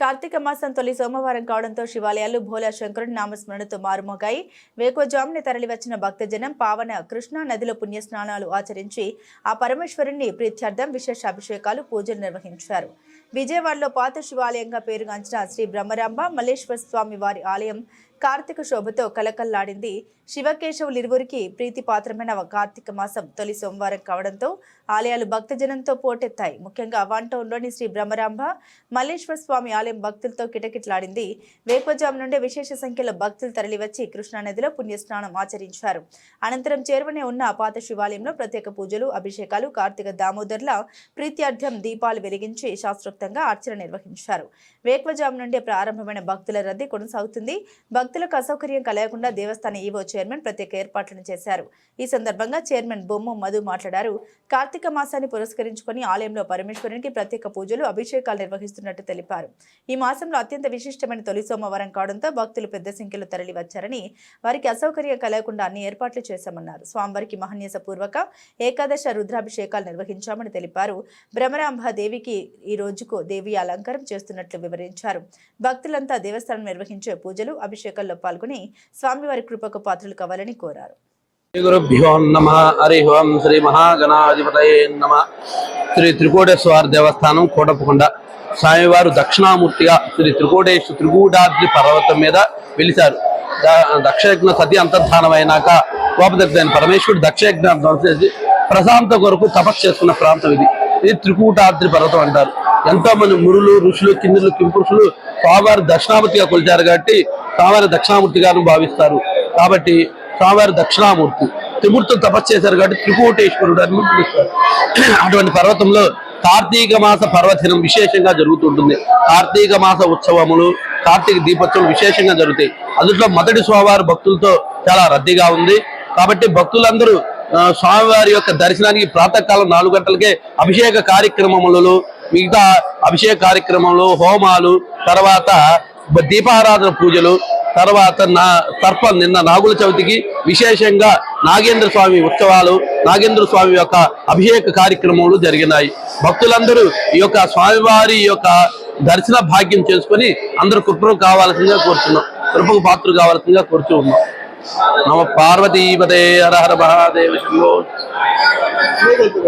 కార్తీక మాసం తొలి సోమవారం కావడంతో శివాలయాలు భోలా శంకరుడి నామస్మరణతో మారుమోగాయి. వేకువజామున తరలివచ్చిన భక్తజనం పావన కృష్ణా నదిలో పుణ్యస్నానాలు ఆచరించి ఆ పరమేశ్వరుని ప్రీత్యర్థం విశేష అభిషేకాలు పూజలు నిర్వహించారు. విజయవాడలో పాత శివాలయంగా పేరుగాంచిన శ్రీ బ్రహ్మరాంబ మల్లేశ్వర స్వామి వారి ఆలయం కార్తీక శోభతో కలకల్లాడింది. శివకేశవులిరువురికి ప్రీతిపాత్రమైన కార్తీక మాసం తొలి సోమవారం కావడంతో ఆలయాలు భక్తజనంతో పోటెత్తాయి. ముఖ్యంగా వన్ టౌన్లోని శ్రీ బ్రహ్మరాంబ మల్లేశ్వర స్వామి ఆలయం భక్తులతో కిటకిటలాడింది. వేకువజాము నుండే విశేష సంఖ్యలో భక్తులు తరలివచ్చి కృష్ణానదిలో పుణ్యస్నానం ఆచరించారు. అనంతరం చేరువనే ఉన్న పాత శివాలయంలో ప్రత్యేక పూజలు, అభిషేకాలు, కార్తీక దామోదర్ల ప్రీత్యర్థం దీపాలు వెలిగించి శాస్త్రోక్తంగా అర్చన నిర్వహించారు. వేకువజాము నుండే ప్రారంభమైన భక్తుల రద్దీ కొనసాగుతుంది. భక్తులకు అసౌకర్యం కలగకుండా దేవస్థాన ఈవో చైర్మన్ ప్రత్యేక ఏర్పాట్లను చేశారు. ఈ సందర్భంగా చైర్మన్ బొమ్మ మధు మాట్లాడారు. కార్తీక మాసాన్ని పురస్కరించుకొని ఆలయంలో పరమేశ్వరునికి ప్రత్యేక పూజలు, అభిషేకాలు నిర్వహిస్తున్నట్టు తెలిపారు. ఈ మాసంలో అత్యంత విశిష్టమైన తొలి సోమవారం కావడంతో భక్తులు పెద్ద సంఖ్యలో తరలి వచ్చారని, వారికి అసౌకర్యం కలగకుండా అన్ని ఏర్పాట్లు చేశామన్నారు. స్వామివారికి మహన్యాస పూర్వక ఏకాదశ రుద్రాభిషేకాలు నిర్వహించామని తెలిపారు. బ్రహ్మరాంబ దేవికి ఈ రోజుకు దేవి అలంకారం చేస్తున్నట్లు వివరించారు. భక్తులంతా దేవస్థానం నిర్వహించే పూజలు, అభిషేకాల్లో పాల్గొని స్వామివారి కృపకు పాత్రలు కావాలని కోరారు. గురుభ్యో నమః. హరి ఓం. శ్రీ మహాగణాధిపతయే నమః. శ్రీ త్రికోటేశ్వర దేవస్థానం కోటప్పకొండ. స్వామివారు దక్షిణామూర్తిగా శ్రీ త్రికూటాద్రి పర్వతం మీద వెలిశారు. దక్షయజ్ఞ సతి అంతర్ధానమైనాక కోపదగ్ధైన పరమేశ్వరుడు దక్షయజ్ఞ చేసి ప్రశాంత కొరకు తపస్సు చేసుకున్న ప్రాంతం ఇది. ఇది త్రికూటాద్రి పర్వతం అంటారు. ఎంతో మంది మురులు, ఋషులు, కిన్నెరులు, కింపురుషులు స్వామివారు దక్షిణామూర్తిగా కొలిచారు కాబట్టి స్వామివారి దక్షిణామూర్తిగాను భావిస్తారు. కాబట్టి స్వామివారి దక్షిణామూర్తి. త్రిమూర్తులు తపస్సు చేశారు కాబట్టి త్రికూటేశ్వరుడు అని పిలుస్తారు. అటువంటి పర్వతంలో కార్తీక మాస పర్వదినం విశేషంగా జరుగుతుంటుంది. కార్తీక మాస ఉత్సవములు, కార్తీక దీపోత్సవం విశేషంగా జరుగుతాయి. అందులో మొదటి స్వామివారి భక్తులతో చాలా రద్దీగా ఉంది. కాబట్టి భక్తులందరూ స్వామివారి యొక్క దర్శనానికి ప్రాతకాలం 4 గంటలకే అభిషేక కార్యక్రమములలో, మిగతా అభిషేక కార్యక్రమంలో హోమాలు, తర్వాత దీపారాధన పూజలు, తర్వాత నిన్న నాగుల చవితికి విశేషంగా నాగేంద్ర స్వామి ఉత్సవాలు, నాగేంద్ర స్వామి యొక్క అభిషేక కార్యక్రమాలు జరిగినాయి. భక్తులందరూ ఈ యొక్క స్వామివారి యొక్క దర్శన భాగ్యం చేసుకుని అందరూ కృపకు కావాల్సిందిగా కోరుచున్నాం, కృపకు పాత్ర కావాల్సిందిగా కోరుచు ఉన్నాం. నమ పార్వతీపదే హర హర మహాదేవ శంభో.